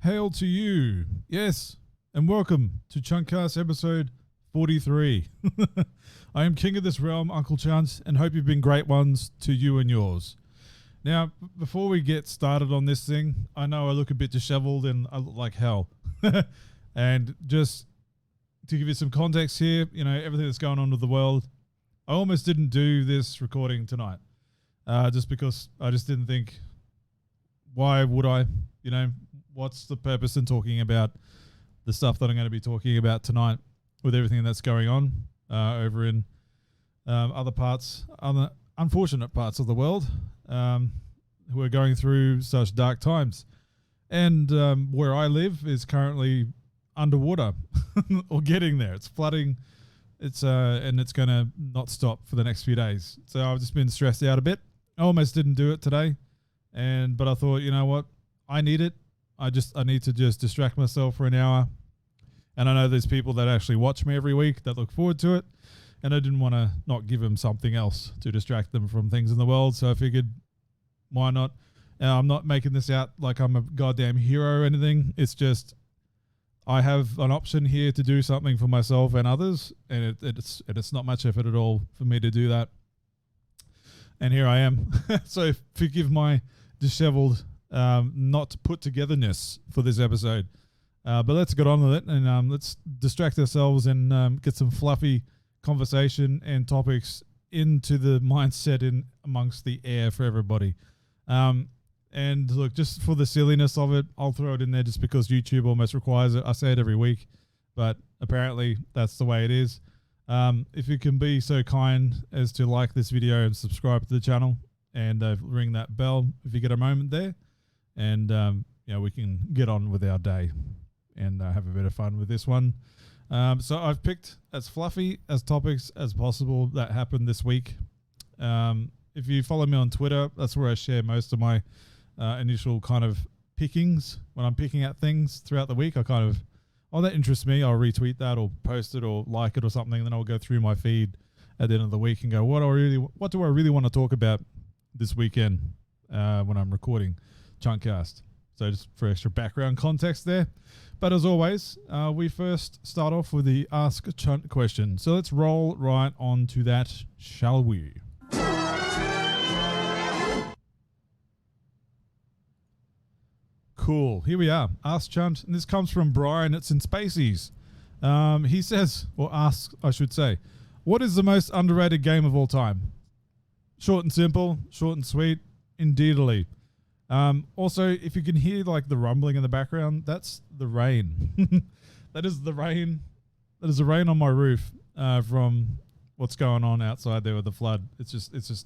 hail to you. Yes, and welcome to Chuntcast episode 43. I am king of this realm, Uncle Chunt, and hope you've been great ones to you and yours. Now, before we get started on this thing, I know I look a bit disheveled and I look like hell. And just to give you some context here, you know, everything that's going on with the world, I almost didn't do this recording tonight. Just because I just didn't think, why would I? You know, what's the purpose in talking about the stuff that I'm going to be talking about tonight with everything that's going on over in other unfortunate parts of the world who are going through such dark times. And where I live is currently underwater or getting there. It's flooding. And it's going to not stop for the next few days. So I've just been stressed out a bit. I almost didn't do it today. But I thought, you know what? I need it. I need to just distract myself for an hour. And I know there's people that actually watch me every week that look forward to it. And I didn't want to not give them something else to distract them from things in the world. So I figured, why not? I'm not making this out like I'm a goddamn hero or anything. It's just, I have an option here to do something for myself and others, and it's not much effort at all for me to do that. And here I am. So forgive my disheveled, not put togetherness for this episode. But let's get on with it, and let's distract ourselves and get some fluffy conversation and topics into the mindset in amongst the air for everybody. And look, just for the silliness of it, I'll throw it in there just because YouTube almost requires it. I say it every week, but apparently that's the way it is. If you can be so kind as to like this video and subscribe to the channel and ring that bell if you get a moment there, and we can get on with our day and have a bit of fun with this one. So I've picked as fluffy as topics as possible that happened this week. If you follow me on Twitter, that's where I share most of my initial kind of pickings. When I'm picking out things throughout the week, I kind of, that interests me, I'll retweet that or post it or like it or something. And then I'll go through my feed at the end of the week and go, what do I really want to talk about this weekend when I'm recording Chuntcast? So just for extra background context there. But as always, we first start off with the Ask Chunt question. So let's roll right on to that, shall we? Cool. Here we are. Ask Chunt. And this comes from Brian. It's in Spacies. He says, or asks, I should say, what is the most underrated game of all time? Short and simple, short and sweet, indeedly. Also, if you can hear like the rumbling in the background, that's the rain. That is the rain. That is the rain on my roof from what's going on outside there with the flood. It's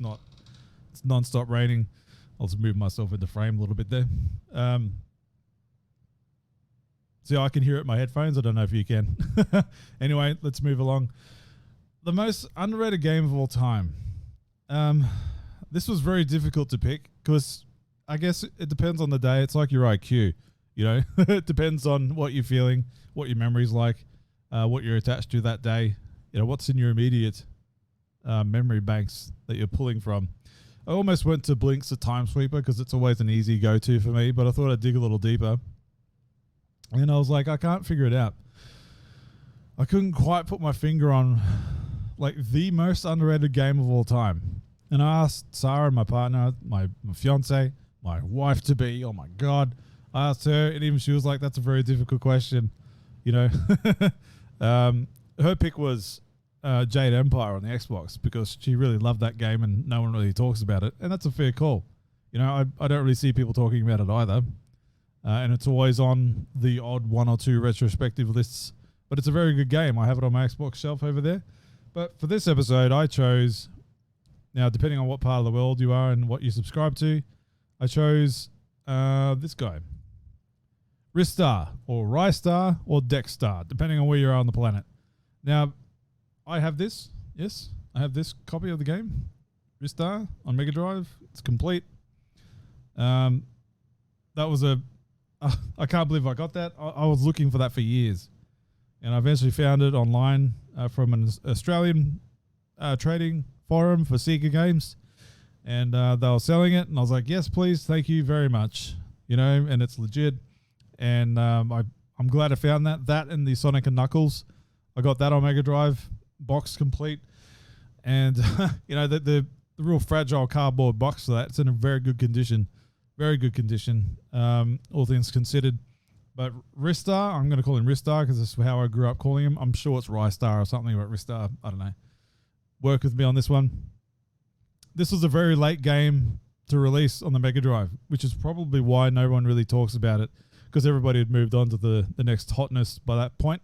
non-stop raining. I'll just move myself into frame a little bit there. See, I can hear it in my headphones. I don't know if you can. Anyway, let's move along. The most underrated game of all time. This was very difficult to pick because I guess it depends on the day. It's like your IQ, you know. It depends on what you're feeling, what your memory's like, what you're attached to that day. You know, what's in your immediate memory banks that you're pulling from. I almost went to Blink's a Time Sweeper because it's always an easy go-to for me, but I thought I'd dig a little deeper. And I was like, I can't figure it out. I couldn't quite put my finger on like the most underrated game of all time. And I asked Sarah, my partner, my fiance, my wife-to-be, oh my God. I asked her, and even she was like, that's a very difficult question. You know, her pick was Jade Empire on the Xbox because she really loved that game and no one really talks about it. And that's a fair call. You know, I don't really see people talking about it either. And it's always on the odd one or two retrospective lists. But it's a very good game. I have it on my Xbox shelf over there. But for this episode, I chose, now depending on what part of the world you are and what you subscribe to, I chose this guy. Ristar, or Rystar, or Dexstar, depending on where you are on the planet. Now, I have this. Yes, I have this copy of the game, Ristar, on Mega Drive. It's complete. That was I can't believe I got that. I was looking for that for years. And I eventually found it online from an Australian trading forum for Sega games. And they were selling it. And I was like, yes, please. Thank you very much. You know, and it's legit. and I'm glad I found that and the Sonic and Knuckles. I got that on Mega Drive, box complete, and the real fragile cardboard box for that. It's in a very good condition, all things considered. But Ristar, I'm going to call him Ristar because this is how I grew up calling him. I'm sure it's Rystar or something, but Ristar, I don't know. Work with me on this one. This was a very late game to release on the Mega Drive, which is probably why no one really talks about it, because everybody had moved on to the next hotness by that point.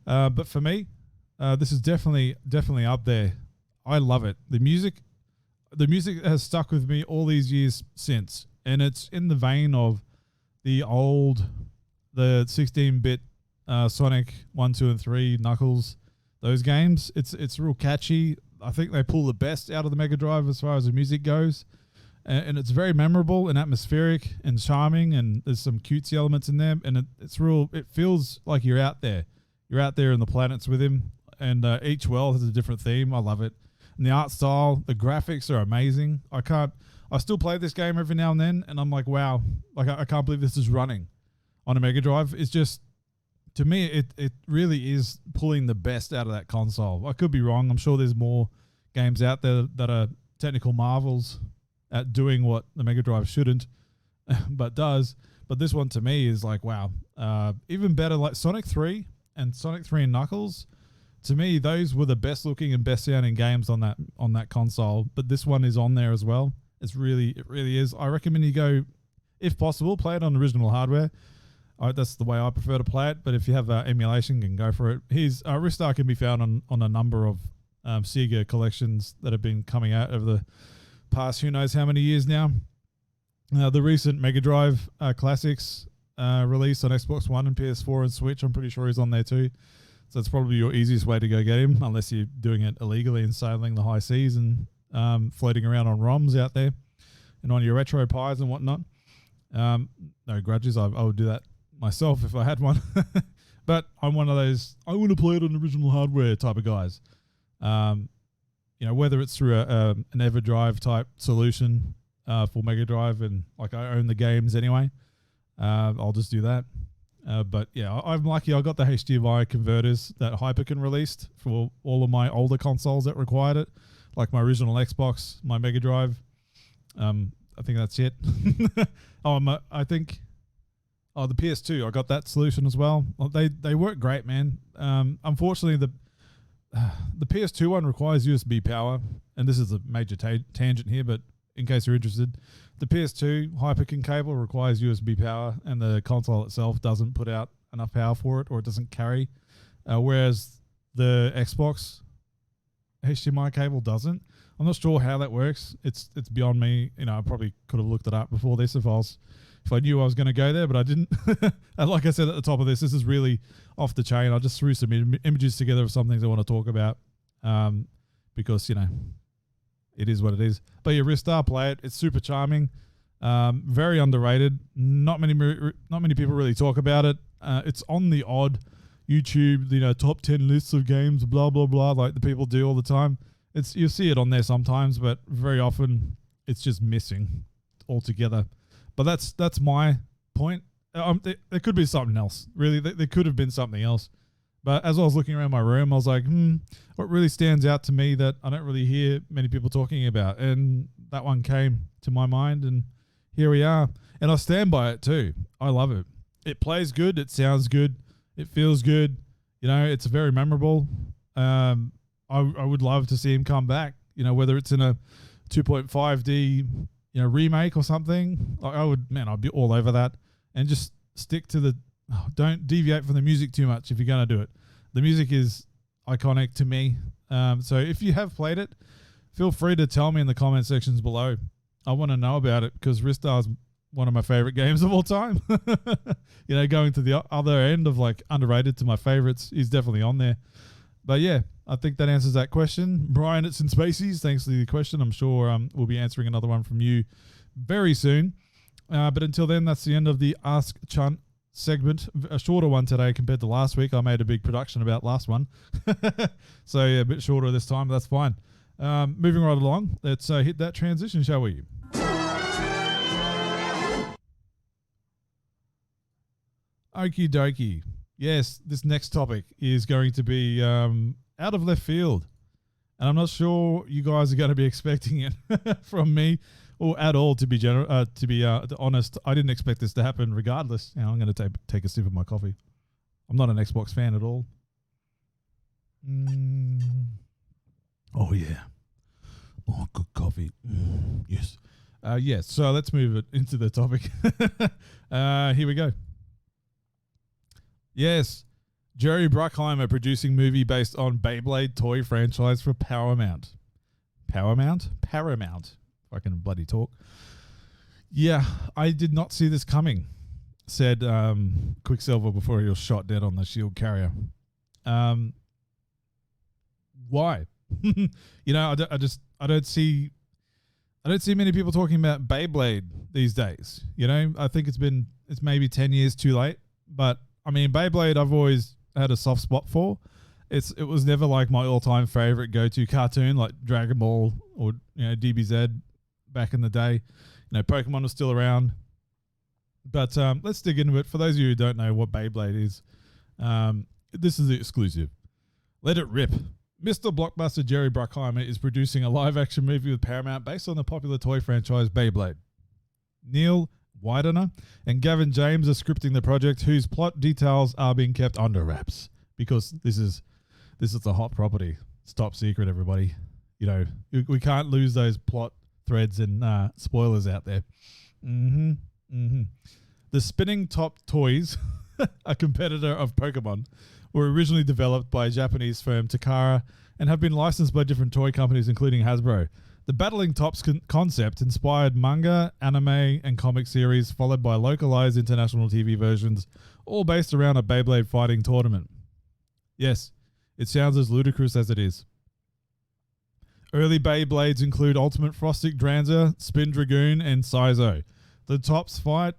But for me, this is definitely up there. I love it. The music has stuck with me all these years since, and it's in the vein of the 16-bit Sonic 1, 2, and 3, Knuckles, those games. It's real catchy. I think they pull the best out of the Mega Drive as far as the music goes, and it's very memorable and atmospheric and charming, and there's some cutesy elements in there, and it feels like you're out there. You're out there in the planets with him, and each world has a different theme. I love it. And the art style, the graphics are amazing. I still play this game every now and then, and I'm like, wow, like I can't believe this is running on a Mega Drive. It's just, to me, it really is pulling the best out of that console. I could be wrong. I'm sure there's more games out there that are technical marvels at doing what the Mega Drive shouldn't, but does. But this one to me is like, wow. Even better, like Sonic 3 and Sonic 3 and Knuckles. To me, those were the best looking and best sounding games on that console. But this one is on there as well. It really is. I recommend you go, if possible, play it on original hardware. That's the way I prefer to play it. But if you have emulation, you can go for it. Ristar can be found on a number of Sega collections that have been coming out over the past who knows how many years now. The recent Mega Drive classics released on Xbox One and PS4 and Switch, I'm pretty sure he's on there too. So it's probably your easiest way to go get him, unless you're doing it illegally and sailing the high seas and floating around on ROMs out there and on your retro pies and whatnot. No grudges. I would do that myself if I had one. But I'm one of those, I want to play it on original hardware type of guys. Whether it's through an EverDrive type solution for Mega Drive, and like I own the games anyway, I'll just do that. But yeah, I'm lucky I got the HDMI converters that Hyperkin released for all of my older consoles that required it, like my original Xbox, my Mega Drive. I think that's it. The PS2, I got that solution as well. They work great, man. Unfortunately, the PS2 one requires USB power, and this is a major tangent here, but in case you're interested, the PS2 Hyperkin cable requires USB power, and the console itself doesn't put out enough power for it, or it doesn't carry, whereas the Xbox HDMI cable doesn't. I'm not sure how that works. It's beyond me. I probably could have looked it up before this if I knew I was going to go there, but I didn't. And like I said at the top of this is really off the chain. I just threw some images together of some things I want to talk about, because it is what it is. But yeah, Ristar, play it. It's super charming, very underrated. Not many people really talk about it. It's on the odd YouTube, top 10 lists of games, blah blah blah, like the people do all the time. You see it on there sometimes, but very often it's just missing altogether. But that's my point. There could be something else. Really, there could have been something else. But as I was looking around my room, I was like, what really stands out to me that I don't really hear many people talking about? And that one came to my mind, and here we are. And I stand by it too. I love it. It plays good. It sounds good. It feels good. It's very memorable. I would love to see him come back, whether it's in a 2.5D remake or something. I'd be all over that. And just stick to don't deviate from the music too much if you're going to do it. The music is iconic to me. So if you have played it, feel free to tell me in the comment sections below. I want to know about it, because Ristar is one of my favorite games of all time. Going to the other end of like underrated to my favorites, he's definitely on there. But yeah, I think that answers that question. Brian, it's in Spacies. Thanks for the question. I'm sure we'll be answering another one from you very soon. But until then, that's the end of the Ask Chunt segment. A shorter one today compared to last week. I made a big production about last one. So yeah, a bit shorter this time, but that's fine. Moving right along, let's hit that transition, shall we? Okie dokie. Yes, this next topic is going to be out of left field. And I'm not sure you guys are going to be expecting it from me or at all, to be honest. I didn't expect this to happen regardless. I'm going to take a sip of my coffee. I'm not an Xbox fan at all. Oh, yeah. Oh, good coffee. Yes. Yes, so let's move it into the topic. Here we go. Yes, Jerry Bruckheimer producing movie based on Beyblade toy franchise for Paramount. Paramount? If I can bloody talk. Yeah, I did not see this coming, said Quicksilver before he was shot dead on the shield carrier. Why? I don't see many people talking about Beyblade these days. I think it's maybe 10 years too late, but I mean, Beyblade I've always had a soft spot for. It was never like my all-time favorite go-to cartoon like Dragon Ball or DBZ back in the day. Pokemon was still around. But let's dig into it. For those of you who don't know what Beyblade is, this is the exclusive. Let it rip. Mr. Blockbuster Jerry Bruckheimer is producing a live-action movie with Paramount based on the popular toy franchise Beyblade. Neil Widener and Gavin James are scripting the project, whose plot details are being kept under wraps because this is a hot property. It's top secret, everybody. We can't lose those plot threads and spoilers out there. The spinning top toys, a competitor of Pokemon, were originally developed by a Japanese firm, Takara, and have been licensed by different toy companies, including Hasbro. The battling tops concept inspired manga, anime, and comic series, followed by localized international TV versions, all based around a Beyblade fighting tournament. Yes, it sounds as ludicrous as it is. Early Beyblades include Ultimate Frostic Dranzer, Spin Dragoon, and Saizo. The tops fight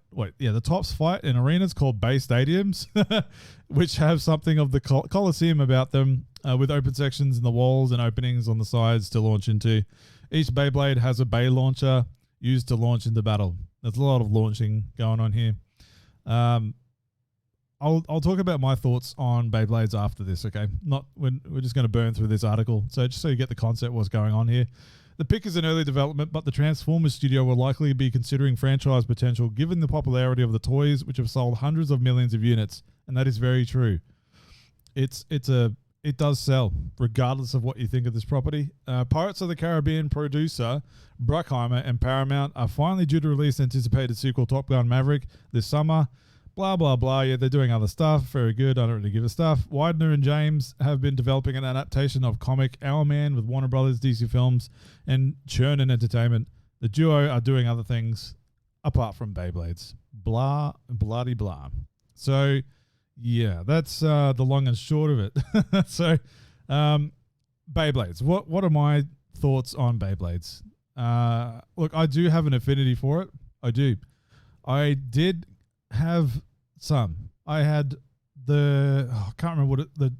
in arenas called Bay Stadiums, which have something of the Coliseum about them, with open sections in the walls and openings on the sides to launch into. Each Beyblade has a Bay launcher used to launch into battle. There's a lot of launching going on here. I'll talk about my thoughts on Beyblades after this, okay? We're just going to burn through this article. So just so you get the concept of what's going on here. The pick is in early development, but the Transformers studio will likely be considering franchise potential given the popularity of the toys, which have sold hundreds of millions of units, and that is very true. It does sell, regardless of what you think of this property. Pirates of the Caribbean producer Bruckheimer and Paramount are finally due to release anticipated sequel Top Gun Maverick this summer. Blah, blah, blah. Yeah, they're doing other stuff. Very good. I don't really give a stuff. Widener and James have been developing an adaptation of comic Owlman with Warner Brothers, DC Films, and Churn and Entertainment. The duo are doing other things apart from Beyblades. Blah, bloody blah. So, yeah, that's the long and short of it. So, Beyblades. What are my thoughts on Beyblades? Look, I do have an affinity for it. I do. I did have some. I had I can't remember the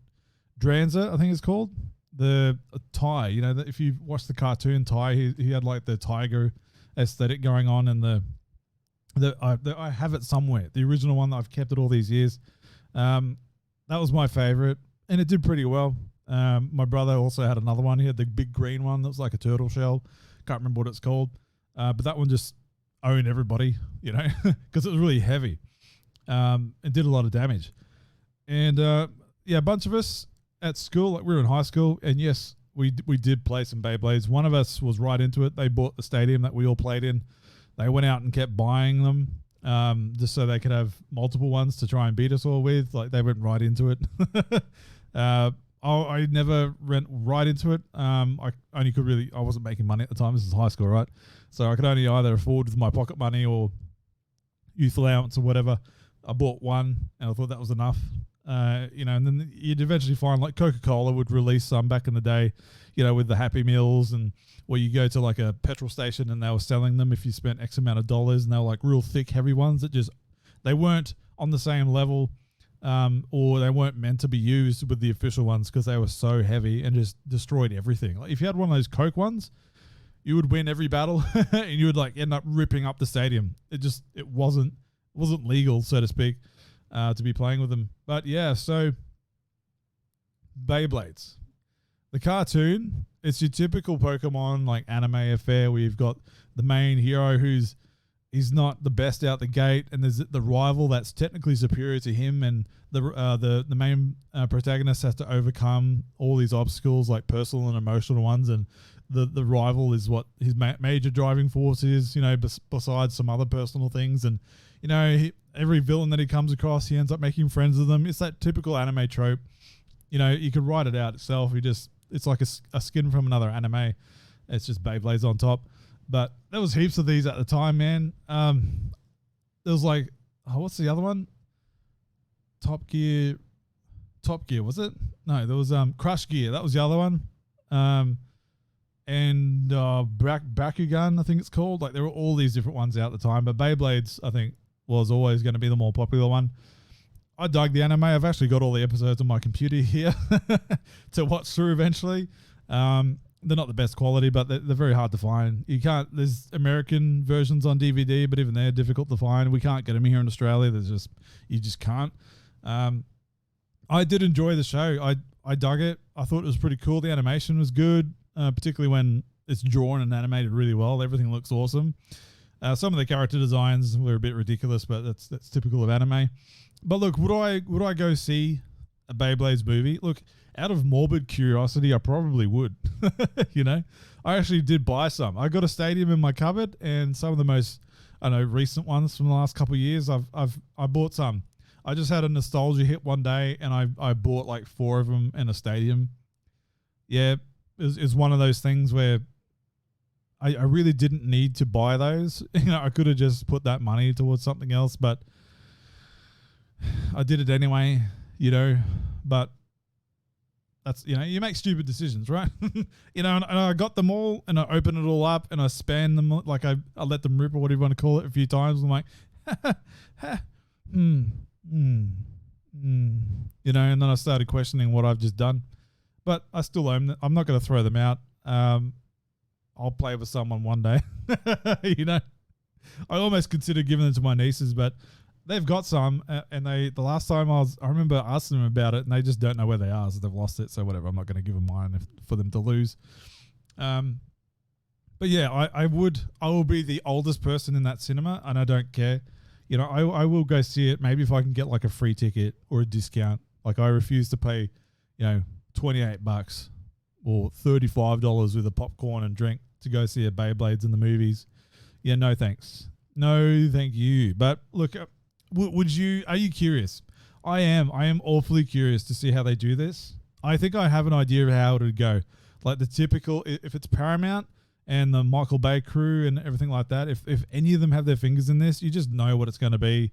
Dranzer, I think it's called. The Ty, if you watch the cartoon Ty, he had like the tiger aesthetic going on, and I have it somewhere. The original one that I've kept it all these years. That was my favorite, and it did pretty well. My brother also had another one. He had the big green one that was like a turtle shell. Can't remember what it's called, but that one just owned everybody, because it was really heavy. It did a lot of damage. And a bunch of us at school, like we were in high school, and yes, we did play some Beyblades. One of us was right into it. They bought the stadium that we all played in. They went out and kept buying them, just so they could have multiple ones to try and beat us all with. Like, they went right into it. I never went right into it. I wasn't making money at the time. This is high school, right? So I could only either afford with my pocket money or youth allowance or whatever. I bought one and I thought that was enough. And then you'd eventually find like Coca-Cola would release some back in the day, with the Happy Meals, and where you go to like a petrol station and they were selling them if you spent X amount of dollars, and they were like real thick, heavy ones that they weren't on the same level, or they weren't meant to be used with the official ones because they were so heavy and just destroyed everything. Like if you had one of those Coke ones, you would win every battle and you would like end up ripping up the stadium. It wasn't legal, so to speak. to be playing with them. But yeah, so Beyblades. The cartoon, it's your typical Pokemon like anime affair where you've got the main hero he's not the best out the gate, and there's the rival that's technically superior to him, and the main protagonist has to overcome all these obstacles, like personal and emotional ones, and the rival is what his major driving force is, besides some other personal things. And every villain that he comes across, he ends up making friends with them. It's that typical anime trope. You could write it out itself. It's like a skin from another anime. It's just Beyblades on top. But there was heaps of these at the time, man. There was like, what's the other one? Top Gear, was it? No, there was Crush Gear. That was the other one. And Bakugan, I think it's called. Like, there were all these different ones out at the time. But Beyblades, I think, was always going to be the more popular one. I dug the anime. I've actually got all the episodes on my computer here to watch through eventually. They're not the best quality, but they're very hard to find. There's American versions on DVD, but even they're difficult to find. We can't get them here in Australia. You just can't. I did enjoy the show. I dug it. I thought it was pretty cool. The animation was good, particularly when it's drawn and animated really well. Everything looks awesome. Some of the character designs were a bit ridiculous, but that's typical of anime. But look, would I go see a Beyblades movie? Look, out of morbid curiosity, I probably would. I actually did buy some. I got a stadium in my cupboard, and some of the most, recent ones from the last couple of years, I bought some. I just had a nostalgia hit one day, and I bought like 4 of them in a stadium. Yeah, it's one of those things where I really didn't need to buy those. I could have just put that money towards something else, but I did it anyway. But that's, you make stupid decisions, right? And I got them all, and I opened it all up, and I spanned them, like I let them rip, or whatever you want to call it, a few times. I'm like, and then I started questioning what I've just done. But I still own them. I'm not going to throw them out. I'll play with someone one day. I almost considered giving them to my nieces, but they've got some, and the last time I remember asking them about it, and they just don't know where they are, so they've lost it. So whatever, I'm not going to give them mine for them to lose. But yeah, I will be the oldest person in that cinema, and I don't care. I will go see it. Maybe if I can get like a free ticket or a discount. Like, I refuse to pay, $28 or $35 with a popcorn and drink to go see a Beyblades in the movies. Yeah, no thanks. No, thank you. But look, are you curious? I am awfully curious to see how they do this. I think I have an idea of how it would go. Like the typical, if it's Paramount and the Michael Bay crew and everything like that, if any of them have their fingers in this, you just know what it's going to be.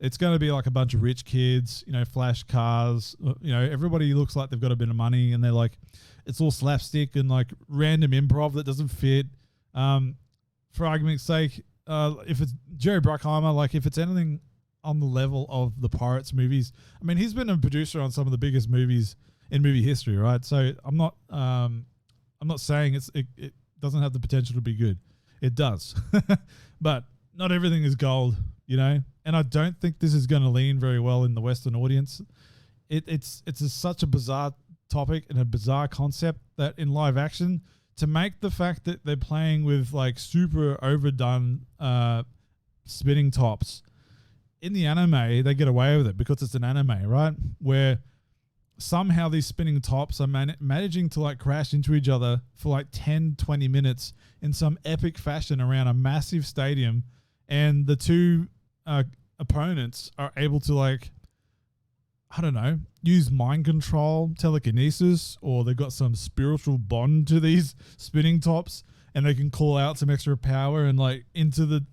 It's going to be like a bunch of rich kids, flash cars, everybody looks like they've got a bit of money, and they're like, it's all slapstick and like random improv that doesn't fit. For argument's sake, if it's Jerry Bruckheimer, like if it's anything on the level of the Pirates movies, I mean, he's been a producer on some of the biggest movies in movie history, right? So I'm not saying it doesn't have the potential to be good. It does, but not everything is gold, And I don't think this is going to lean very well in the Western audience. It's such a bizarre topic and a bizarre concept that in live action, to make the fact that they're playing with like super overdone spinning tops, in the anime, they get away with it because it's an anime, right? Where somehow these spinning tops are managing to like crash into each other for like 10, 20 minutes in some epic fashion around a massive stadium. And the two opponents are able to like, I don't know, use mind control, telekinesis, or they've got some spiritual bond to these spinning tops, and they can call out some extra power and like into the,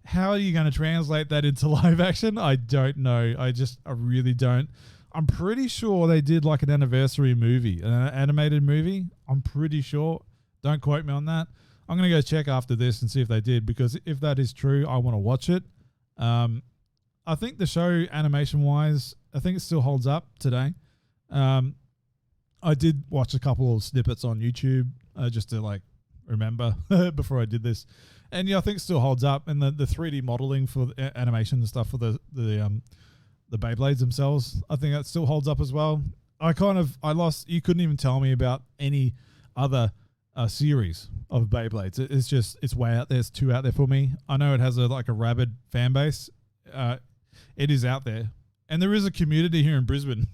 how are you going to translate that into live action? I don't know. I really don't. I'm pretty sure they did like an anniversary movie, an animated movie. I'm pretty sure. Don't quote me on that. I'm going to go check after this and see if they did, because if that is true, I want to watch it. I think the show, animation-wise, I think it still holds up today. I did watch a couple of snippets on YouTube just to like remember before I did this. And yeah, I think it still holds up. And the 3D modeling for the animation and stuff for the the Beyblades themselves. I think that still holds up as well. I lost. You couldn't even tell me about any other series of Beyblades. It's way out there. It's too out there for me. I know it has a rabid fan base. It is out there, and there is a community here in Brisbane.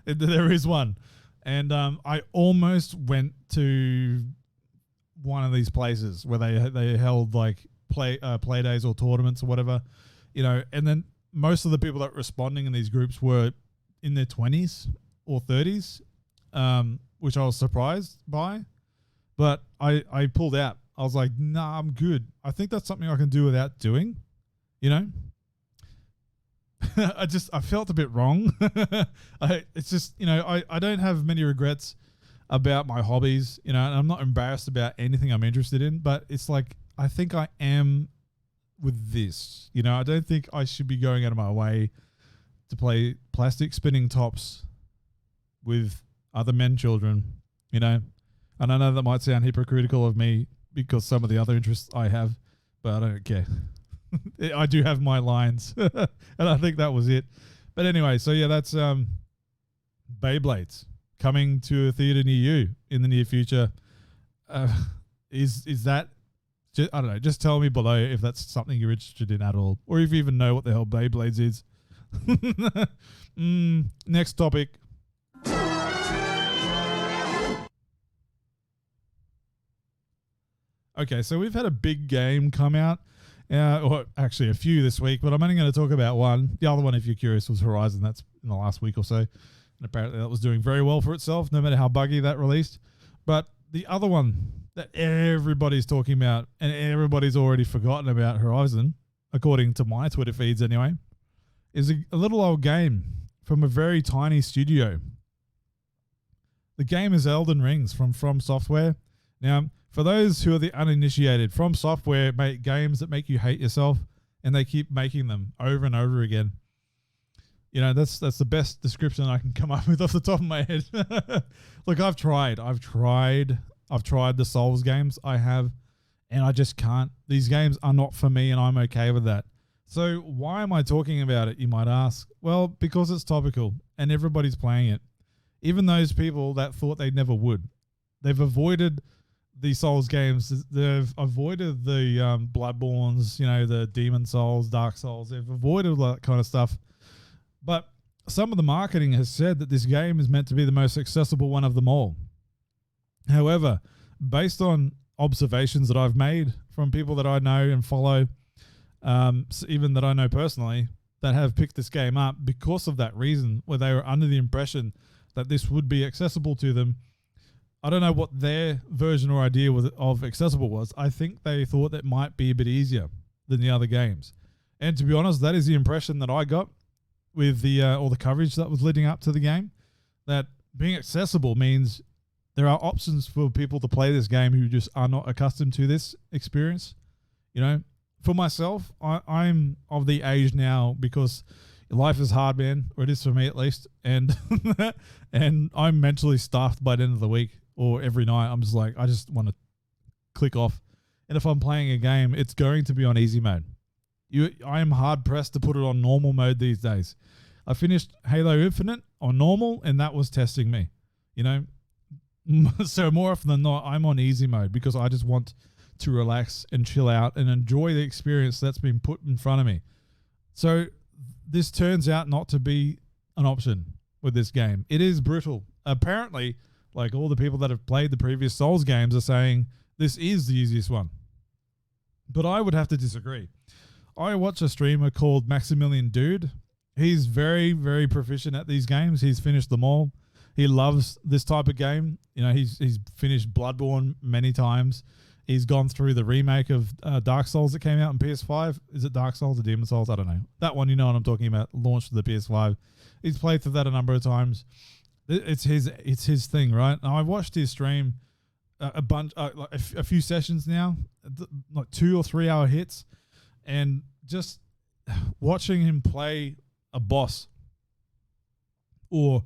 There is one, and I almost went to one of these places where they held like play days or tournaments or whatever, and then most of the people that were responding in these groups were in their 20s or 30s, which I was surprised by. But I pulled out. I was like, nah, I'm good. I think that's something I can do without doing, I felt a bit wrong. I don't have many regrets about my hobbies, and I'm not embarrassed about anything I'm interested in, but it's like, I think I am with this, I don't think I should be going out of my way to play plastic spinning tops with other men children, and I know that might sound hypocritical of me because some of the other interests I have, but I don't care. I do have my lines, and I think that was it. But anyway, so yeah, that's Beyblades coming to a theater near you in the near future. Is that? I don't know. Just tell me below if that's something you're interested in at all, or if you even know what the hell Beyblades is. Next topic. Okay, so we've had a big game come out, or actually a few this week, but I'm only going to talk about one. The other one, if you're curious, was Horizon. That's in the last week or so. And apparently that was doing very well for itself, no matter how buggy that released. But the other one that everybody's talking about, and everybody's already forgotten about Horizon, according to my Twitter feeds anyway, is a little old game from a very tiny studio. The game is Elden Rings from Software. Now, for those who are the uninitiated, From Software make games that make you hate yourself, and they keep making them over and over again. That's the best description I can come up with off the top of my head. Look, I've tried the Souls games. I have, and I just can't. These games are not for me, and I'm okay with that. So why am I talking about it, you might ask? Well, because it's topical, and everybody's playing it. Even those people that thought they never would. They've avoided the Souls games. They've avoided the Bloodborns, the Demon Souls, Dark Souls. They've avoided all that kind of stuff. But some of the marketing has said that this game is meant to be the most accessible one of them all. However, based on observations that I've made from people that I know and follow, even that I know personally, that have picked this game up because of that reason, where they were under the impression that this would be accessible to them. I don't know what their version or idea of accessible was. I think they thought that might be a bit easier than the other games. And to be honest, that is the impression that I got with the all the coverage that was leading up to the game, that being accessible means there are options for people to play this game who just are not accustomed to this experience. For myself, I'm of the age now, because life is hard, man, or it is for me at least, and and I'm mentally stuffed by the end of the week or every night. I'm just like, I just want to click off. And if I'm playing a game, it's going to be on easy mode. I am hard pressed to put it on normal mode these days. I finished Halo Infinite on normal, and that was testing me. So more often than not, I'm on easy mode because I just want to relax and chill out and enjoy the experience that's been put in front of me. So this turns out not to be an option with this game. It is brutal. Apparently, like all the people that have played the previous Souls games are saying this is the easiest one. But I would have to disagree. I watch a streamer called Maximilian Dude. He's very, very proficient at these games. He's finished them all. He loves this type of game. He's finished Bloodborne many times. He's gone through the remake of Dark Souls that came out on PS5. Is it Dark Souls or Demon Souls? I don't know. That one, you know what I'm talking about, launched to the PS5. He's played through that a number of times. It's his thing, right? And I watched his stream a few sessions now, like 2 or 3 hour hits, and just watching him play a boss or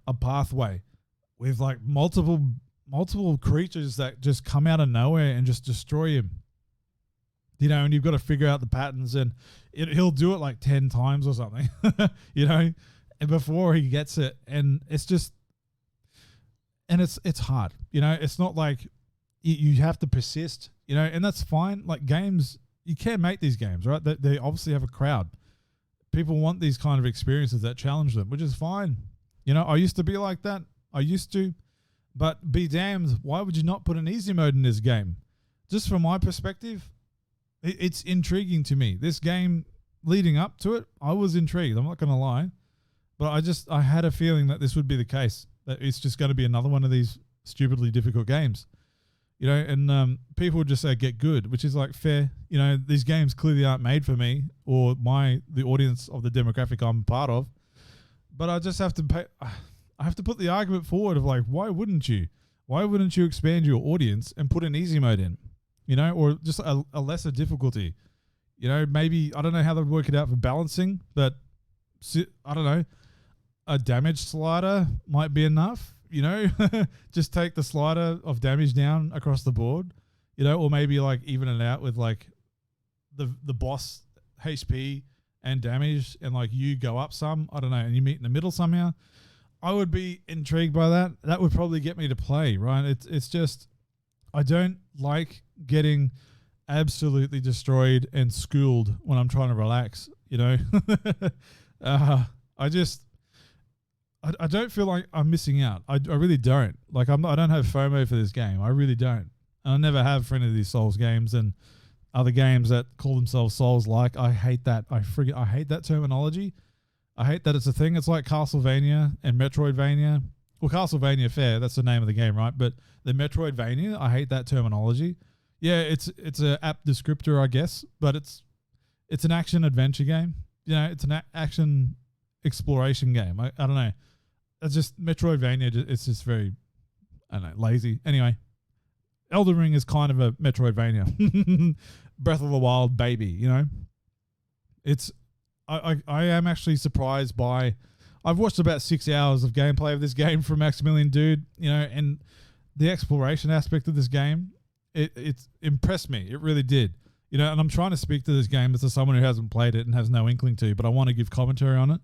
a pathway with like multiple creatures that just come out of nowhere and just destroy him. you know, and you've got to figure out the patterns, and he'll do it like 10 times or something, you know, and before he gets it. And it's just, and it's hard, you know. It's not like you have to persist, you know, and that's fine. Like games, you can make these games, right? They obviously have a crowd. People want these kind of experiences that challenge them, which is fine. You know, I used to be like that. I used to, but be damned, why would you not put an easy mode in this game? Just from my perspective, it's intriguing to me. This game, leading up to it, I was intrigued. I'm not going to lie, but I had a feeling that this would be the case, that it's just going to be another one of these stupidly difficult games, you know, and people would just say get good, which is like fair. You know, these games clearly aren't made for me or the audience of the demographic I'm part of, but I just have to I have to put the argument forward of like, why wouldn't you? Why wouldn't you expand your audience and put an easy mode in? You know, or just a lesser difficulty. You know, maybe, I don't know how they'd work it out for balancing, but I don't know, a damage slider might be enough, you know, just take the slider of damage down across the board, you know, or maybe like even it out with like the boss HP and damage, and like you go up some, I don't know, and you meet in the middle somehow. I would be intrigued by that. That would probably get me to play, right? It's just, I don't like getting absolutely destroyed and schooled when I'm trying to relax, you know. I don't feel like I'm missing out. I really don't. Like I don't have FOMO for this game. I really don't. And I never have for any of these Souls games and other games that call themselves Souls-like. I hate that. I hate that terminology. I hate that it's a thing. It's like Castlevania and Metroidvania. Well, Castlevania, fair, that's the name of the game, right? But the Metroidvania, I hate that terminology. Yeah, it's an apt descriptor, I guess, but it's an action adventure game. You know, it's an action exploration game. I don't know. It's just Metroidvania. It's just very, I don't know, lazy. Anyway, Elden Ring is kind of a Metroidvania. Breath of the Wild baby, you know. I am actually surprised by. I've watched about 6 hours of gameplay of this game from Maximilian Dude, you know, and the exploration aspect of this game, it's impressed me. It really did. You know, and I'm trying to speak to this game as someone who hasn't played it and has no inkling to, but I want to give commentary on it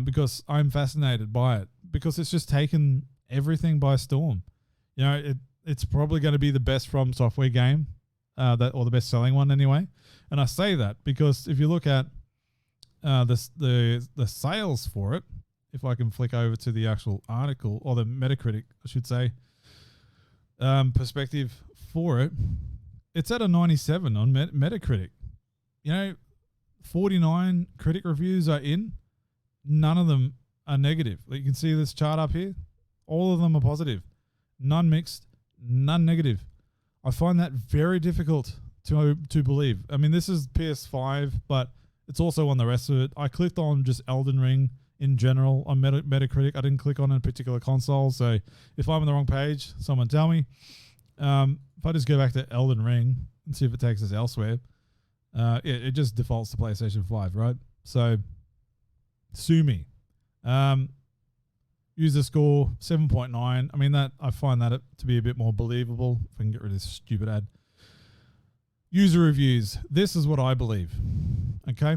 because I'm fascinated by it, because it's just taken everything by storm. You know, it's probably going to be the best From Software game, or the best selling one anyway. And I say that because if you look at the sales for it, if I can flick over to the actual article, or the Metacritic, I should say, perspective for it, it's at a 97 on Metacritic. You know, 49 critic reviews are in. None of them are negative. Like you can see this chart up here. All of them are positive. None mixed, none negative. I find that very difficult to believe. I mean, this is PS5, but it's also on the rest of it. I clicked on just Elden Ring in general on Metacritic. I didn't click on a particular console. So if I'm on the wrong page, someone tell me. If I just go back to Elden Ring and see if it takes us elsewhere, it just defaults to PlayStation 5, right? So sue me. User score 7.9. I mean, that I find that to be a bit more believable. If I can get rid of this stupid ad. User reviews. This is what I believe. Okay.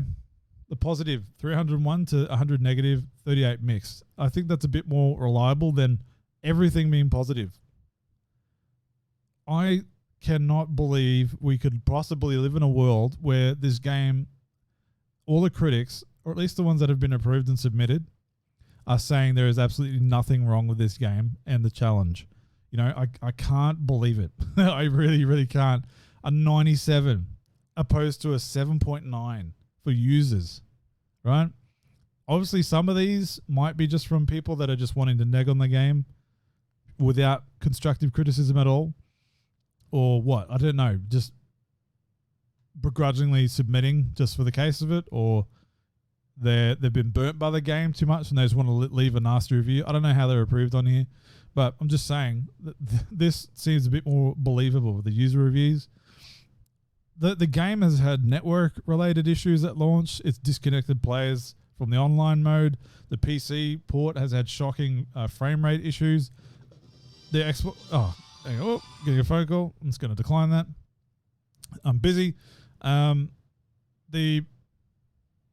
The positive 301 to 100 negative, 38 mixed. I think that's a bit more reliable than everything being positive. I cannot believe we could possibly live in a world where this game, all the critics, or at least the ones that have been approved and submitted, are saying there is absolutely nothing wrong with this game and the challenge. You know, I can't believe it. I really, really can't. A 97 opposed to a 7.9 for users, right? Obviously, some of these might be just from people that are just wanting to neg on the game without constructive criticism at all. Or what? I don't know. Just begrudgingly submitting just for the case of it, or they've been burnt by the game too much and they just want to leave a nasty review. I don't know how they're approved on here, but I'm just saying that this seems a bit more believable with the user reviews. The game has had network-related issues at launch. It's disconnected players from the online mode. The PC port has had shocking frame rate issues. The getting a phone call. I'm just going to decline that. I'm busy. The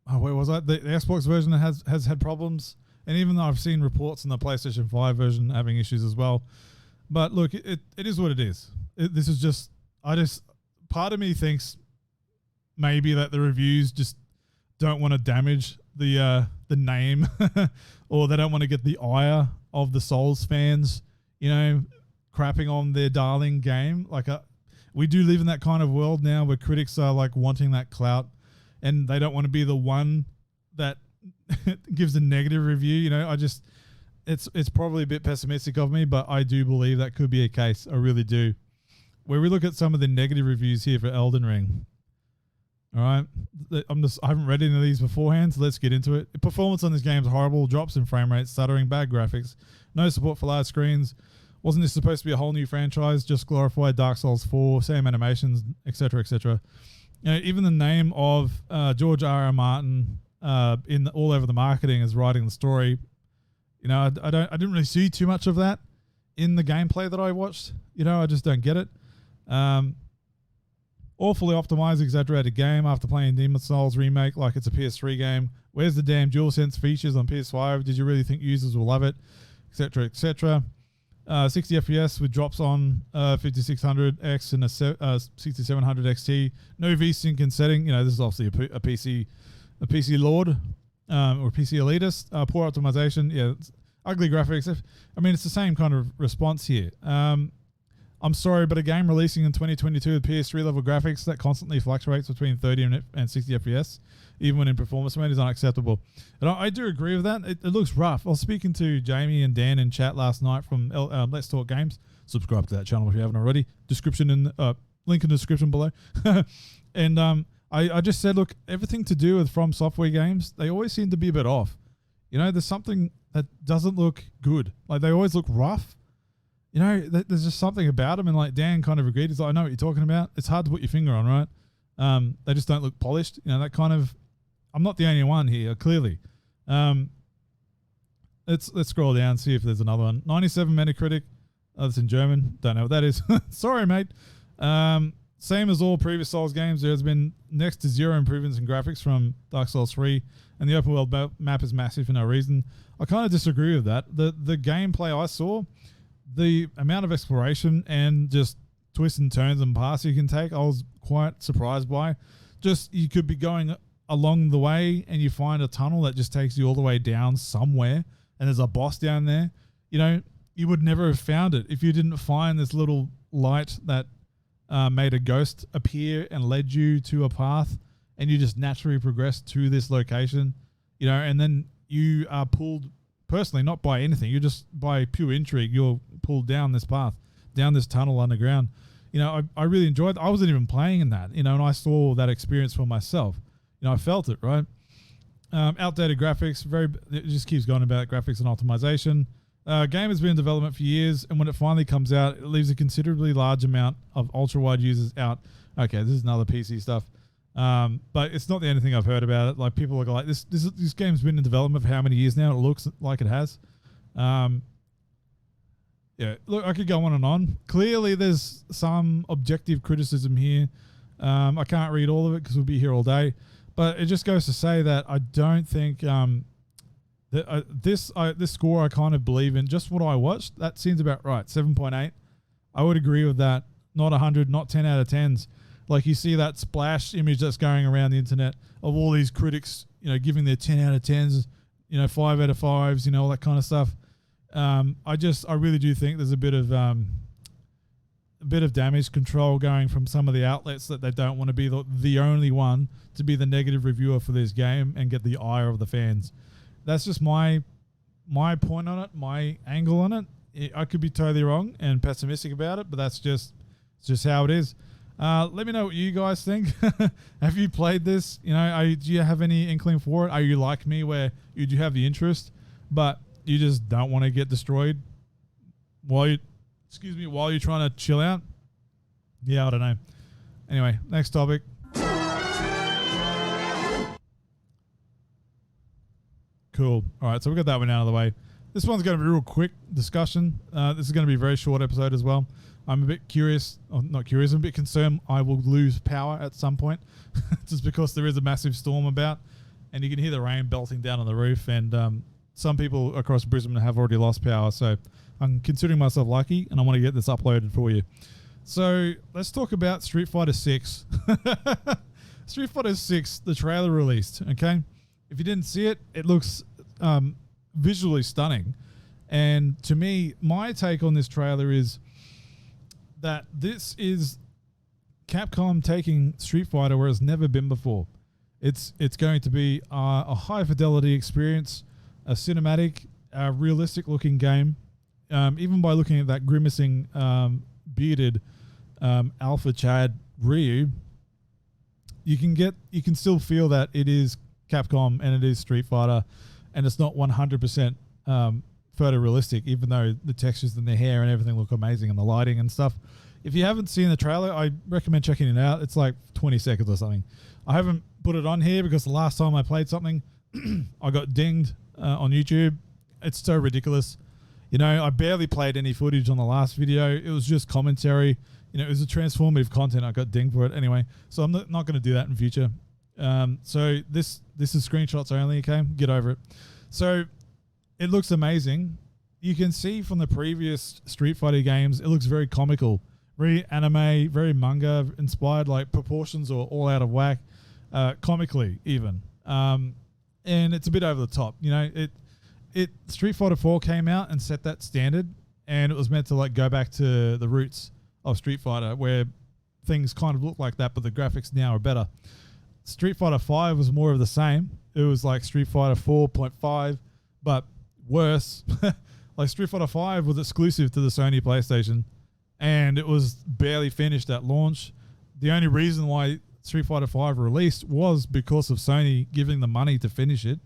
where was I? The Xbox version has had problems, and even though I've seen reports on the PlayStation 5 version having issues as well. But look, it is what it is. This is just part of me thinks maybe that the reviews just don't want to damage the name, or they don't want to get the ire of the Souls fans, crapping on their darling game. Like we do live in that kind of world now where critics are like wanting that clout, and they don't want to be the one that gives a negative review. It's probably a bit pessimistic of me, but I do believe that could be a case. I really do. Where we look at some of the negative reviews here for Elden Ring. All right, I haven't read any of these beforehand, so let's get into it. Performance on this game is horrible. Drops in frame rates, stuttering, bad graphics, no support for large screens. Wasn't this supposed to be a whole new franchise? Just glorified Dark Souls 4, same animations, etc., etc. Even the name of George R.R. Martin all over the marketing is writing the story. I didn't really see too much of that in the gameplay that I watched. I just don't get it. Awfully optimized, exaggerated game after playing Demon's Souls remake like it's a PS3 game. Where's the damn DualSense features on PS5? Did you really think users will love it? Etc. etc. 60 FPS with drops on 5600X and a 6700 XT. No VSync in setting. This is obviously a PC lord or PC elitist. Poor optimization. Yeah, it's ugly graphics. It's the same kind of response here. I'm sorry, but a game releasing in 2022 with PS3 level graphics that constantly fluctuates between 30 and 60 FPS, even when in performance mode, is unacceptable. And I do agree with that. It looks rough. I was speaking to Jamie and Dan in chat last night from Let's Talk Games. Subscribe to that channel if you haven't already. Link in the description below. And I just said, look, everything to do with From Software games, they always seem to be a bit off. There's something that doesn't look good. Like, they always look rough. There's just something about them, and like Dan kind of agreed. He's like, I know what you're talking about. It's hard to put your finger on, right? They just don't look polished. That kind of. I'm not the only one here, clearly. Let's scroll down, see if there's another one. 97 Metacritic. That's in German. Don't know what that is. Sorry, mate. Same as all previous Souls games, there has been next to zero improvements in graphics from Dark Souls 3, and the open world map is massive for no reason. I kind of disagree with that. The gameplay I saw, the amount of exploration and just twists and turns and paths you can take, I was quite surprised by. Just, you could be going along the way and you find a tunnel that just takes you all the way down somewhere, and there's a boss down there. You would never have found it if you didn't find this little light that made a ghost appear and led you to a path, and you just naturally progressed to this location, and then you are pulled, personally, not by anything, you're just by pure intrigue, you're pulled down this path, down this tunnel underground. I really enjoyed it. I wasn't even playing in that, and I saw that experience for myself. I felt it, right? Outdated graphics, it just keeps going about graphics and optimization. Game has been in development for years, and when it finally comes out, it leaves a considerably large amount of ultra-wide users out. Okay, this is another PC stuff. But it's not the only thing I've heard about it. Like, people are like, this game's been in development for how many years now? It looks like it has. Yeah, look, I could go on and on. Clearly, there's some objective criticism here. I can't read all of it because we'll be here all day. But it just goes to say that I don't think this score I kind of believe in. Just what I watched, that seems about right. 7.8. I would agree with that. Not 100, not 10 out of 10s. Like, you see that splash image that's going around the internet of all these critics, giving their 10 out of 10s, 5 out of 5s, all that kind of stuff. I really do think there's a bit of damage control going from some of the outlets, that they don't want to be the only one to be the negative reviewer for this game and get the ire of the fans. That's just my point on it, my angle on it. I could be totally wrong and pessimistic about it, but it's just how it is. Let me know what you guys think. Have you played this? Do you have any inkling for it? Are you like me, where you do have the interest, but you just don't want to get destroyed while you're trying to chill out? Yeah, I don't know. Anyway, next topic. Cool. All right, so we got that one out of the way. This one's going to be a real quick discussion. This is going to be a very short episode as well. I'm a bit curious, or not curious, I'm a bit concerned I will lose power at some point just because there is a massive storm about and you can hear the rain belting down on the roof, and some people across Brisbane have already lost power, so I'm considering myself lucky and I want to get this uploaded for you. So let's talk about Street Fighter 6. Street Fighter 6, the trailer released, okay? If you didn't see it, it looks visually stunning. And to me, my take on this trailer is that this is Capcom taking Street Fighter where it's never been before. It's going to be a high fidelity experience, a cinematic, realistic looking game. Even by looking at that grimacing, bearded Alpha Chad Ryu, you can still feel that it is Capcom and it is Street Fighter, and it's not 100% photorealistic, even though the textures and the hair and everything look amazing and the lighting and stuff. If you haven't seen the trailer, I recommend checking it out. It's like 20 seconds or something. I haven't put it on here because the last time I played something, I got dinged on YouTube. It's so ridiculous. You know, I barely played any footage on the last video. It was just commentary. You know, it was a transformative content. I got dinged for it anyway. So I'm not going to do that in future. So this is screenshots only, okay? Get over it. So it looks amazing. You can see from the previous Street Fighter games, it looks very comical, very anime, very manga inspired, like proportions are all out of whack, comically even. And it's a bit over the top. You know, Street Fighter 4 came out and set that standard, and it was meant to like go back to the roots of Street Fighter where things kind of look like that, but the graphics now are better. Street Fighter 5 was more of the same. It was like Street Fighter 4.5, but worse. Like Street Fighter 5 was exclusive to the Sony PlayStation, and it was barely finished at launch. The only reason why Street Fighter 5 released was because of Sony giving the money to finish it.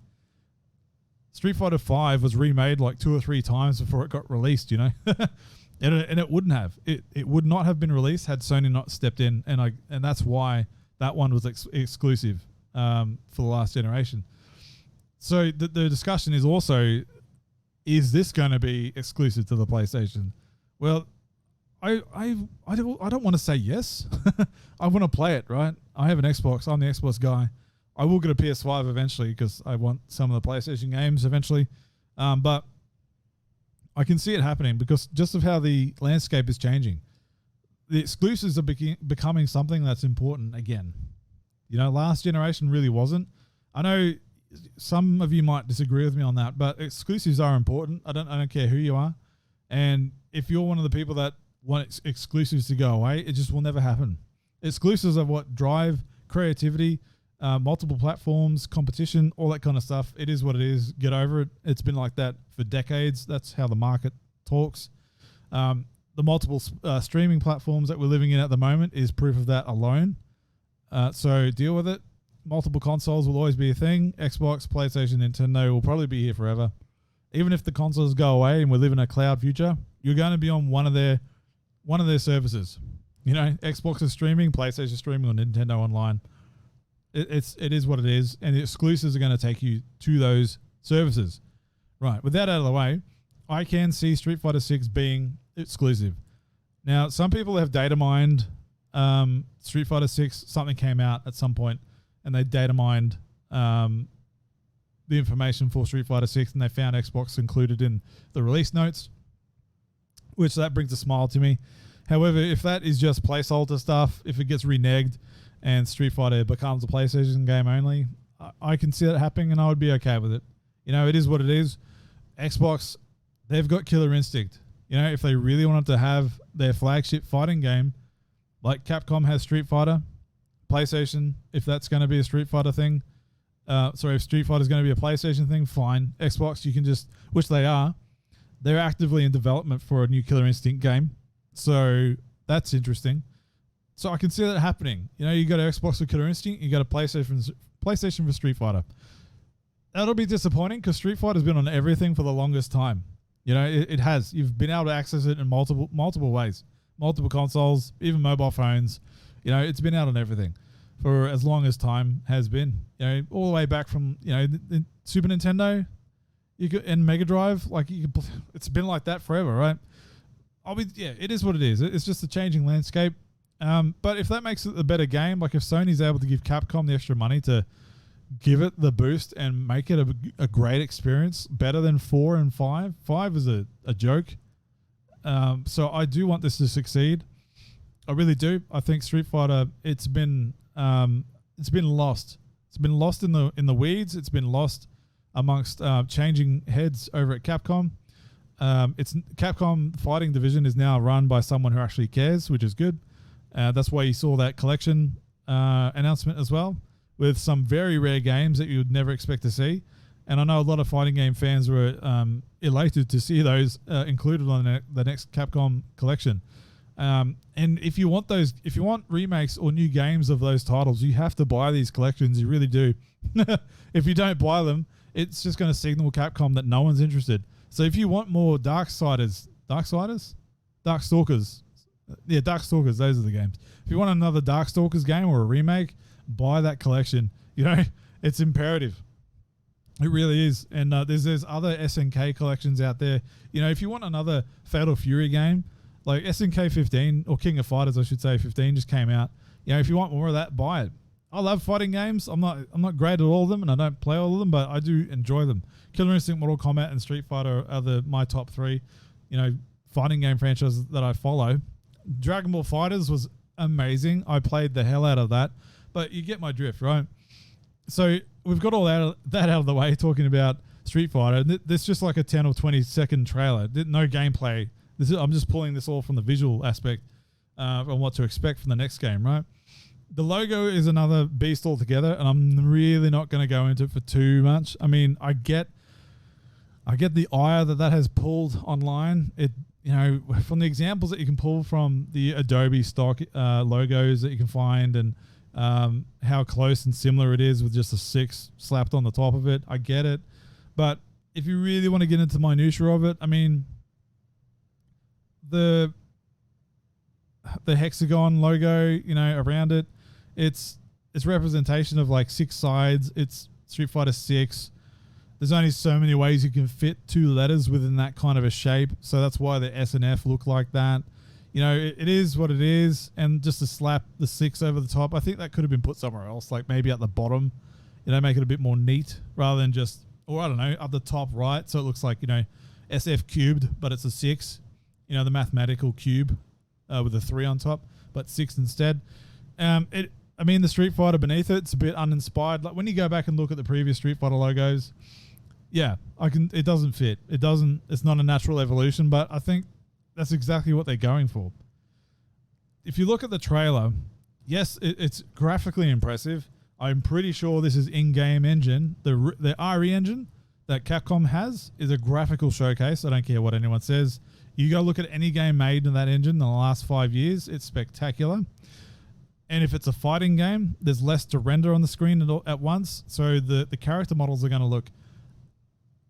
Street Fighter 5 was remade like 2 or 3 times before it got released, you know. and it wouldn't have. It would not have been released had Sony not stepped in, and that's why that one was exclusive for the last generation. So the discussion is also, is this going to be exclusive to the PlayStation? Well, I don't want to say yes. I want to play it, right? I have an Xbox. I'm the Xbox guy. I will get a PS5 eventually because I want some of the PlayStation games eventually. But I can see it happening because just of how the landscape is changing. The exclusives are becoming something that's important again. You know, last generation really wasn't. I know some of you might disagree with me on that, but exclusives are important. I don't care who you are. And if you're one of the people that want exclusives to go away, it just will never happen. Exclusives are what drive creativity, multiple platforms, competition, all that kind of stuff. It is what it is. Get over it. It's been like that for decades. That's how the market talks. The multiple streaming platforms that we're living in at the moment is proof of that alone. So deal with it. Multiple consoles will always be a thing. Xbox, PlayStation, Nintendo will probably be here forever. Even if the consoles go away and we live in a cloud future, you're going to be on one of their services. You know, Xbox is streaming, PlayStation streaming, or Nintendo Online. It is what it is, and the exclusives are going to take you to those services. Right, with that out of the way, I can see Street Fighter 6 being exclusive. Now, some people have data mined Street Fighter 6. Something came out at some point, and they data mined the information for Street Fighter 6, and they found Xbox included in the release notes, which that brings a smile to me. However, if that is just placeholder stuff, if it gets reneged and Street Fighter becomes a PlayStation game only, I can see that happening, and I would be okay with it. You know, it is what it is. Xbox, they've got Killer Instinct. You know, if they really wanted to have their flagship fighting game, like Capcom has Street Fighter, PlayStation, if that's going to be a Street Fighter thing, if Street Fighter is going to be a PlayStation thing, fine. Xbox, you can just, which they are, they're actively in development for a new Killer Instinct game. So that's interesting. So I can see that happening. You know, you got an Xbox for Killer Instinct, you got a PlayStation for Street Fighter. That'll be disappointing because Street Fighter's been on everything for the longest time. You know, it has. You've been able to access it in multiple ways, multiple consoles, even mobile phones. You know, it's been out on everything for as long as time has been. You know, all the way back from, you know, the Super Nintendo, and Mega Drive. Like it's been like that forever, right? it is what it is. It's just a changing landscape. But if that makes it a better game, like if Sony's able to give Capcom the extra money to give it the boost and make it a great experience, better than 4 and 5. 5 is a joke. So I do want this to succeed. I really do. I think Street Fighter, it's been lost. It's been lost in the weeds. It's been lost amongst changing heads over at Capcom. It's Capcom Fighting Division is now run by someone who actually cares, which is good. That's why you saw that collection announcement as well, with some very rare games that you would never expect to see. And I know a lot of fighting game fans were elated to see those included on the next Capcom collection. And if you want remakes or new games of those titles, you have to buy these collections. You really do. If you don't buy them, it's just going to signal Capcom that no one's interested. So if you want more Darkstalkers, those are the games. If you want another Darkstalkers game or a remake, buy that collection. It's imperative. It really is. And there's other SNK collections out there. If you want another Fatal Fury game, like SNK 15 or King of Fighters, I should say 15 just came out. If you want more of that, buy it. I love fighting games. I'm not great at all of them, and I don't play all of them, but I do enjoy them. Killer Instinct, Mortal Kombat, and Street Fighter are my top 3, fighting game franchises that I follow. Dragon Ball FighterZ was amazing. I played the hell out of that, but you get my drift, right? So we've got all that out of the way, talking about Street Fighter. This is just like a 10 or 20 second trailer. No gameplay. I'm just pulling this all from the visual aspect on what to expect from the next game, right? The logo is another beast altogether, and I'm really not going to go into it for too much. I mean, I get the ire that has pulled online. From the examples that you can pull from the Adobe stock logos that you can find, and how close and similar it is with just a 6 slapped on the top of it. I get it. But if you really want to get into the minutiae of it, I mean, the hexagon logo, around it, it's representation of like 6 sides. It's Street Fighter 6. There's only so many ways you can fit 2 letters within that kind of a shape. So that's why the S and F look like that. It is what it is. And just to slap the 6 over the top, I think that could have been put somewhere else, like maybe at the bottom, make it a bit more neat rather than just, or I don't know, at the top right. So it looks like, SF cubed, but it's a 6, the mathematical cube with a 3 on top, but 6 instead. The Street Fighter beneath it's a bit uninspired. Like when you go back and look at the previous Street Fighter logos, it doesn't fit. It's not a natural evolution, but I think that's exactly what they're going for. If you look at the trailer, yes, it's graphically impressive. I'm pretty sure this is in-game engine. The RE engine that Capcom has is a graphical showcase. I don't care what anyone says. You go look at any game made in that engine in the last 5 years, it's spectacular. And if it's a fighting game, there's less to render on the screen at once. So the character models are going to look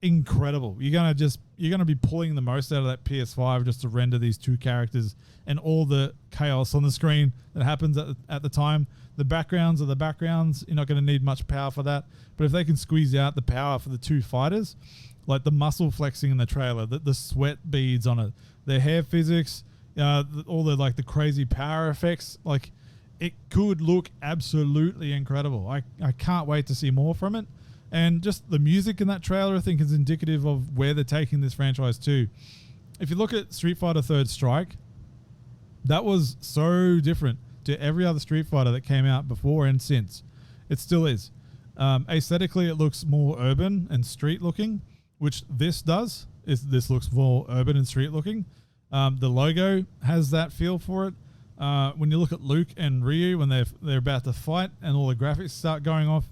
incredible. You're going to be pulling the most out of that PS5 just to render these 2 characters and all the chaos on the screen that happens at the time. The backgrounds are the backgrounds. You're not going to need much power for that. But if they can squeeze out the power for the 2 fighters, like the muscle flexing in the trailer, the sweat beads on it, the hair physics, all the crazy power effects, like it could look absolutely incredible. I can't wait to see more from it. And just the music in that trailer, I think, is indicative of where they're taking this franchise to. If you look at Street Fighter Third Strike, that was so different to every other Street Fighter that came out before and since. It still is. Aesthetically, it looks more urban and street looking, which this does. This looks more urban and street looking. The logo has that feel for it. When you look at Luke and Ryu when they're about to fight and all the graphics start going off,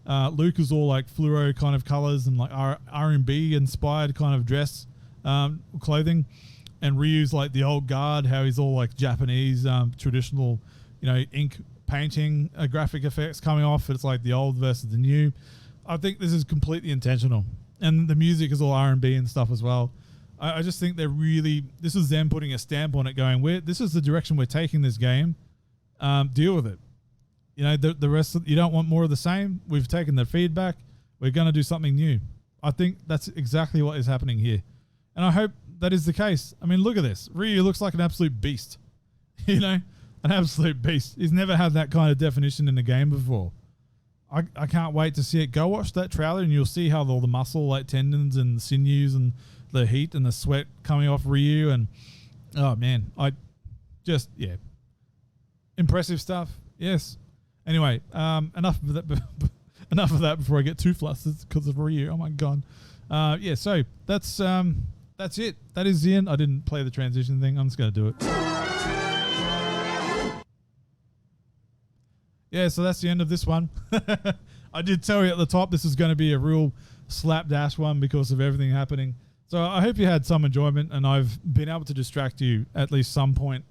Luke is all like fluoro kind of colors and like R&B inspired kind of dress clothing, and Ryu's like the old guard, how he's all like Japanese traditional, ink painting graphic effects coming off. It's like the old versus the new. I think this is completely intentional, and the music is all R&B and stuff as well. I just think this is them putting a stamp on it, going, this is the direction we're taking this game. Deal with it. The rest you don't want more of the same. We've taken the feedback. We're going to do something new. I think that's exactly what is happening here. And I hope that is the case. I mean, look at this. Ryu looks like an absolute beast. You know, an absolute beast. He's never had that kind of definition in the game before. I can't wait to see it. Go watch that trailer and you'll see how all the muscle, like tendons and sinews and the heat and the sweat coming off Ryu. And, oh, man, impressive stuff. Yes. Anyway, enough of that. Enough of that before I get too flustered because of Ryu. Oh my god. So that's it. That is the end. I didn't play the transition thing. I'm just gonna do it. Yeah, so that's the end of this one. I did tell you at the top this is going to be a real slapdash one because of everything happening. So I hope you had some enjoyment and I've been able to distract you at least some point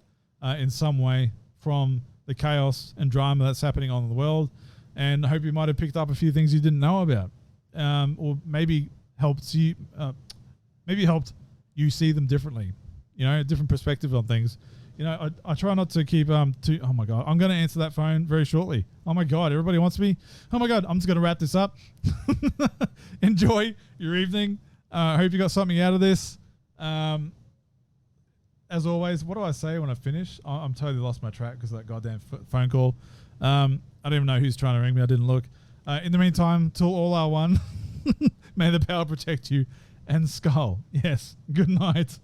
in some way from the chaos and drama that's happening on in the world. And I hope you might have picked up a few things you didn't know about, or maybe helped you see them differently. You know, a different perspective on things. You know, I try not to keep oh my god, I'm going to answer that phone very shortly. Oh my god, everybody wants me. Oh my god, I'm just going to wrap this up. Enjoy your evening. I hope you got something out of this. As always, what do I say when I finish? I'm totally lost my track because of that goddamn phone call. I don't even know who's trying to ring me. I didn't look. In the meantime, till all are one, may the power protect you and Skull. Yes. Good night.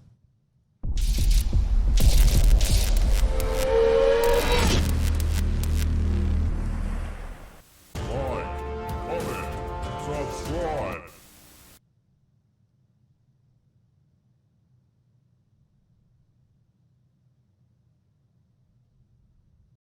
Like, comment, subscribe.